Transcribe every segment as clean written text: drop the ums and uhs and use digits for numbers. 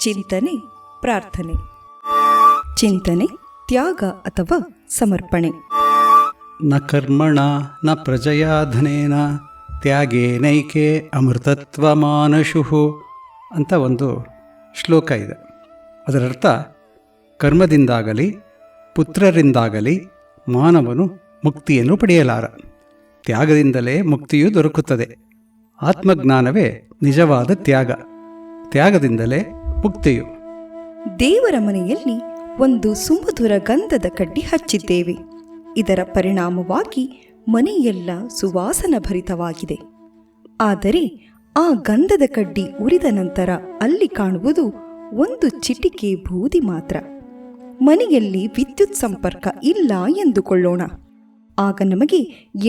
ಚಿಂತನೆ ಪ್ರಾರ್ಥನೆ. ಚಿಂತನೆ ತ್ಯಾಗ ಅಥವಾ ಸಮರ್ಪಣೆ. ನ ಕರ್ಮಣ ನ ಪ್ರಜಯಾ ಧನೇನ ತ್ಯಾಗೇನೈಕೆ ಅಮೃತತ್ವಮಾನಶು ಅಂತ ಒಂದು ಶ್ಲೋಕ ಇದೆ. ಅದರರ್ಥ, ಕರ್ಮದಿಂದಾಗಲಿ ಪುತ್ರರಿಂದಾಗಲಿ ಮಾನವನು ಮುಕ್ತಿಯನ್ನು ಪಡೆಯಲಾರ. ತ್ಯಾಗದಿಂದಲೇ ಮುಕ್ತಿಯು ದೊರಕುತ್ತದೆ. ಆತ್ಮಜ್ಞಾನವೇ ನಿಜವಾದ ತ್ಯಾಗ. ತ್ಯಾಗದಿಂದಲೇ ಮುಕ್ತಿಯು. ದೇವರ ಮನೆಯಲ್ಲಿ ಒಂದು ಸುಮಧುರ ಗಂಧದ ಕಡ್ಡಿ ಹಚ್ಚಿದ್ದೇವೆ. ಇದರ ಪರಿಣಾಮವಾಗಿ ಮನೆಯೆಲ್ಲ ಸುವಾಸನ ಭರಿತವಾಗಿದೆ. ಆದರೆ ಆ ಗಂಧದ ಕಡ್ಡಿ ಉರಿದ ನಂತರ ಅಲ್ಲಿ ಕಾಣುವುದು ಒಂದು ಚಿಟಿಕೆ ಬೂದಿ ಮಾತ್ರ. ಮನೆಯಲ್ಲಿ ವಿದ್ಯುತ್ ಸಂಪರ್ಕ ಇಲ್ಲ ಎಂದುಕೊಳ್ಳೋಣ. ಆಗ ನಮಗೆ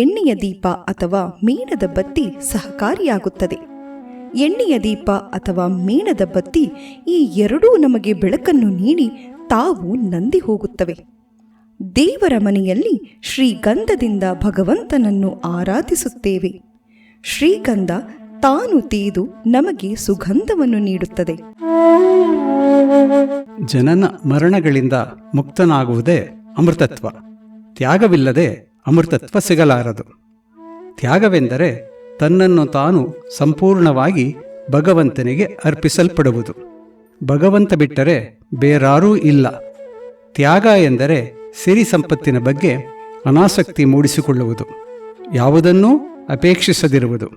ಎಣ್ಣೆಯ ದೀಪ ಅಥವಾ ಮೇಣದ ಬತ್ತಿ ಸಹಕಾರಿಯಾಗುತ್ತದೆ. ಎಣ್ಣೆಯ ದೀಪ ಅಥವಾ ಮೇಣದ ಬತ್ತಿ ಈ ಎರಡೂ ನಮಗೆ ಬೆಳಕನ್ನು ನೀಡಿ ತಾವು ನಂದಿ ಹೋಗುತ್ತವೆ. ದೇವರ ಮನೆಯಲ್ಲಿ ಶ್ರೀಗಂಧದಿಂದ ಭಗವಂತನನ್ನು ಆರಾಧಿಸುತ್ತೇವೆ. ಶ್ರೀಗಂಧ ತಾನು ತೀದು ನಮಗೆ ಸುಗಂಧವನ್ನು ನೀಡುತ್ತದೆ. ಜನನ ಮರಣಗಳಿಂದ ಮುಕ್ತನಾಗುವುದೇ ಅಮೃತತ್ವ. ತ್ಯಾಗವಿಲ್ಲದೆ ಅಮೃತತ್ವ ಸಿಗಲಾರದು. ತ್ಯಾಗವೆಂದರೆ ತನ್ನನ್ನು ತಾನು ಸಂಪೂರ್ಣವಾಗಿ ಭಗವಂತನಿಗೆ ಅರ್ಪಿಸಲ್ಪಡುವುದು. ಭಗವಂತ ಬಿಟ್ಟರೆ ಬೇರಾರೂ ಇಲ್ಲ. ತ್ಯಾಗ ಎಂದರೆ ಸಿರಿ ಸಂಪತ್ತಿನ ಬಗ್ಗೆ ಅನಾಸಕ್ತಿ ಮೂಡಿಸಿಕೊಳ್ಳುವುದು, ಯಾವುದನ್ನೂ ಅಪೇಕ್ಷಿಸದಿರುವುದು.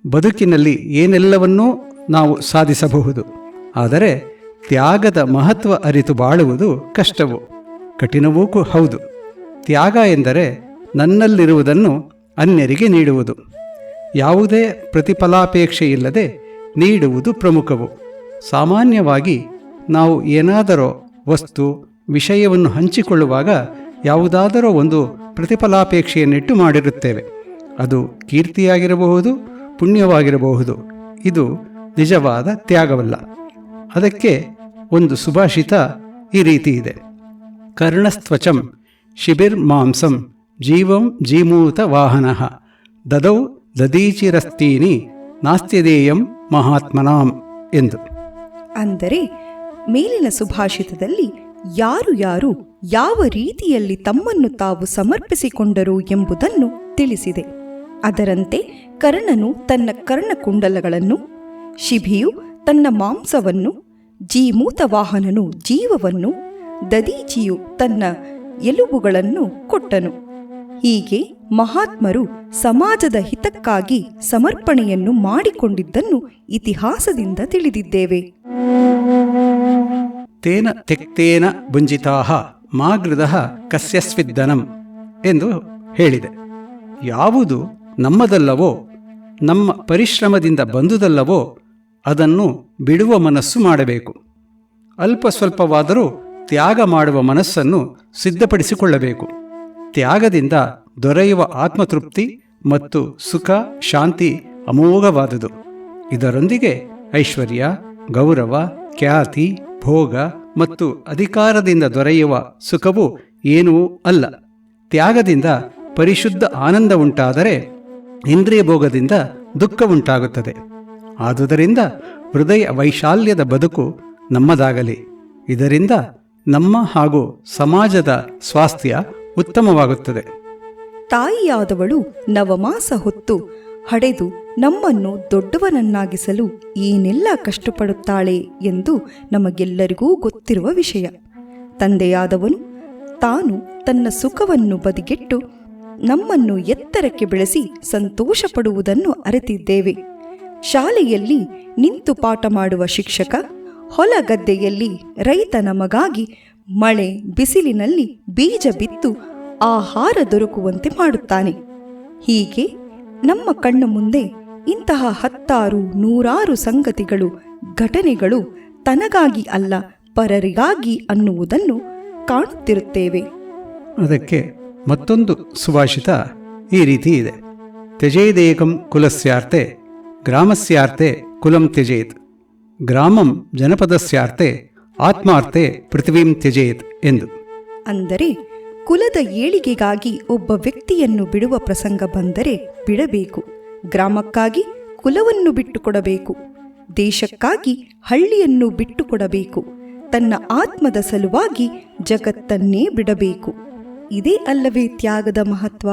ಬದುಕಿನಲ್ಲಿ ಏನೆಲ್ಲವನ್ನೂ ನಾವು ಸಾಧಿಸಬಹುದು. ಆದರೆ ತ್ಯಾಗದ ಮಹತ್ವ ಅರಿತು ಬಾಳುವುದು ಕಷ್ಟವೂ ಕಠಿಣವೂ ಹೌದು. ತ್ಯಾಗ ಎಂದರೆ ನನ್ನಲ್ಲಿರುವುದನ್ನು ಅನ್ಯರಿಗೆ ನೀಡುವುದು. ಯಾವುದೇ ಪ್ರತಿಫಲಾಪೇಕ್ಷೆ ಇಲ್ಲದೆ ನೀಡುವುದು ಪ್ರಮುಖವು. ಸಾಮಾನ್ಯವಾಗಿ ನಾವು ಏನಾದರೋ ವಸ್ತು ವಿಷಯವನ್ನು ಹಂಚಿಕೊಳ್ಳುವಾಗ ಯಾವುದಾದರೋ ಒಂದು ಪ್ರತಿಫಲಾಪೇಕ್ಷೆಯನ್ನಿಟ್ಟು ಮಾಡಿರುತ್ತೇವೆ. ಅದು ಕೀರ್ತಿಯಾಗಿರಬಹುದು, ಪುಣ್ಯವಾಗಿರಬಹುದು. ಇದು ನಿಜವಾದ ತ್ಯಾಗವಲ್ಲ. ಅದಕ್ಕೆ ಒಂದು ಸುಭಾಷಿತ ಈ ರೀತಿ ಇದೆ: ಕರ್ಣಸ್ತ್ವಚಂ ಶಿಬಿರ್ಮಾಂಸಂ ಜೀವಂ ಜೀಮೂತ ವಾಹನಃ ದದೌ ದದೀಚಿರಸ್ತೀನಿ ನಾಸ್ತ್ಯದೇಯಂ ಮಹಾತ್ಮನಾಂ ಎಂದು. ಅಂದರೆ ಮೇಲಿನ ಸುಭಾಷಿತದಲ್ಲಿ ಯಾರು ಯಾರು ಯಾವ ರೀತಿಯಲ್ಲಿ ತಮ್ಮನ್ನು ತಾವು ಸಮರ್ಪಿಸಿಕೊಂಡರು ಎಂಬುದನ್ನು ತಿಳಿಸಿದೆ. ಅದರಂತೆ ಕರ್ಣನು ತನ್ನ ಕರ್ಣಕುಂಡಲಗಳನ್ನು, ಶಿಬಿಯು ತನ್ನ ಮಾಂಸವನ್ನು, ಜೀಮೂತ ವಾಹನನು ಜೀವವನ್ನು, ದದೀಚಿಯು ತನ್ನ ಎಲುಬುಗಳನ್ನು ಕೊಟ್ಟನು. ಹೀಗೆ ಮಹಾತ್ಮರು ಸಮಾಜದ ಹಿತಕ್ಕಾಗಿ ಸಮರ್ಪಣೆಯನ್ನು ಮಾಡಿಕೊಂಡಿದ್ದನ್ನು ಇತಿಹಾಸದಿಂದ ತಿಳಿದಿದ್ದೇವೆ. ತೇನ ತೆಕ್ತೇನ ಭುಂಜಿತಾಹ ಮಾಗೃದಃ ಕಸ್ಯಸ್ವಿದ್ದನಂ ಎಂದು ಹೇಳಿದೆ. ಯಾವುದು ನಮ್ಮದಲ್ಲವೋ, ನಮ್ಮ ಪರಿಶ್ರಮದಿಂದ ಬಂದುದಲ್ಲವೋ ಅದನ್ನು ಬಿಡುವ ಮನಸ್ಸು ಮಾಡಬೇಕು. ಅಲ್ಪ ಸ್ವಲ್ಪವಾದರೂ ತ್ಯಾಗ ಮಾಡುವ ಮನಸ್ಸನ್ನು ಸಿದ್ಧಪಡಿಸಿಕೊಳ್ಳಬೇಕು. ತ್ಯಾಗದಿಂದ ದೊರೆಯುವ ಆತ್ಮತೃಪ್ತಿ ಮತ್ತು ಸುಖ ಶಾಂತಿ ಅಮೋಘವಾದುದು. ಇದರೊಂದಿಗೆ ಐಶ್ವರ್ಯ, ಗೌರವ, ಖ್ಯಾತಿ, ಭೋಗ ಮತ್ತು ಅಧಿಕಾರದಿಂದ ದೊರೆಯುವ ಸುಖವು ಏನೂ ಅಲ್ಲ. ತ್ಯಾಗದಿಂದ ಪರಿಶುದ್ಧ ಆನಂದ ಉಂಟಾದರೆ ಇಂದ್ರಿಯ ಭೋಗದಿಂದ ದುಃಖ ಉಂಟಾಗುತ್ತದೆ. ಆದುದರಿಂದ ಹೃದಯ ವೈಶಾಲ್ಯದ ಬದುಕು ನಮ್ಮದಾಗಲಿ. ಇದರಿಂದ ನಮ್ಮ ಹಾಗೂ ಸಮಾಜದ ಸ್ವಾಸ್ಥ್ಯ ಉತ್ತಮವಾಗುತ್ತದೆ. ತಾಯಿಯಾದವಳು ನವಮಾಸ ಹೊತ್ತು ಹಡೆದು ನಮ್ಮನ್ನು ದೊಡ್ಡವನನ್ನಾಗಿಸಲು ಏನೆಲ್ಲ ಕಷ್ಟಪಡುತ್ತಾಳೆ ಎಂದು ನಮಗೆಲ್ಲರಿಗೂ ಗೊತ್ತಿರುವ ವಿಷಯ. ತಂದೆಯಾದವನು ತಾನು ತನ್ನ ಸುಖವನ್ನು ಬದಿಗೆಟ್ಟು ನಮ್ಮನ್ನು ಎತ್ತರಕ್ಕೆ ಬೆಳೆಸಿ ಸಂತೋಷ ಪಡುವುದನ್ನು ಅರಿತಿದ್ದೇವೆ. ಶಾಲೆಯಲ್ಲಿ ನಿಂತು ಪಾಠ ಮಾಡುವ ಶಿಕ್ಷಕ, ಹೊಲ ಗದ್ದೆಯಲ್ಲಿ ರೈತ ನಮಗಾಗಿ ಮಳೆ ಬಿಸಿಲಿನಲ್ಲಿ ಬೀಜ ಬಿತ್ತು ಆಹಾರ ದೊರಕುವಂತೆ ಮಾಡುತ್ತಾನೆ. ಹೀಗೆ ನಮ್ಮ ಕಣ್ಣ ಮುಂದೆ ಇಂತಹ ಹತ್ತಾರು ನೂರಾರು ಸಂಗತಿಗಳು, ಘಟನೆಗಳು ತನಗಾಗಿ ಅಲ್ಲ ಪರರಿಗಾಗಿ ಅನ್ನುವುದನ್ನು ಕಾಣುತ್ತಿರುತ್ತೇವೆ. ಅದಕ್ಕೆ ಮತ್ತೊಂದು ಸುಭಾಷಿತ ಈ ರೀತಿ ಇದೆ: ತ್ಯಜೇದೇಕಂ ಕುಲಸ್ಯಾರ್ಥೆ ಗ್ರಾಮಸ್ಯಾರ್ಥೆ ಕುಲಂ ತ್ಯಜೇತ್, ಗ್ರಾಮಂ ಜನಪದಸ್ಯಾರ್ಥೆ ಆತ್ಮಾರ್ಥೆ ಪೃಥ್ವೀಂ ತ್ಯಜೇತ್ ಎಂದು. ಅಂದರೆ ಕುಲದ ಏಳಿಗೆಗಾಗಿ ಒಬ್ಬ ವ್ಯಕ್ತಿಯನ್ನು ಬಿಡುವ ಪ್ರಸಂಗ ಬಂದರೆ ಬಿಡಬೇಕು. ಗ್ರಾಮಕ್ಕಾಗಿ ಕುಲವನ್ನು ಬಿಟ್ಟುಕೊಡಬೇಕು. ದೇಶಕ್ಕಾಗಿ ಹಳ್ಳಿಯನ್ನು ಬಿಟ್ಟುಕೊಡಬೇಕು, ತನ್ನ ಆತ್ಮದ ಸಲುವಾಗಿ ಜಗತ್ತನ್ನೇ ಬಿಡಬೇಕು. ಇದೇ ಅಲ್ಲವೇ ತ್ಯಾಗದ ಮಹತ್ವ?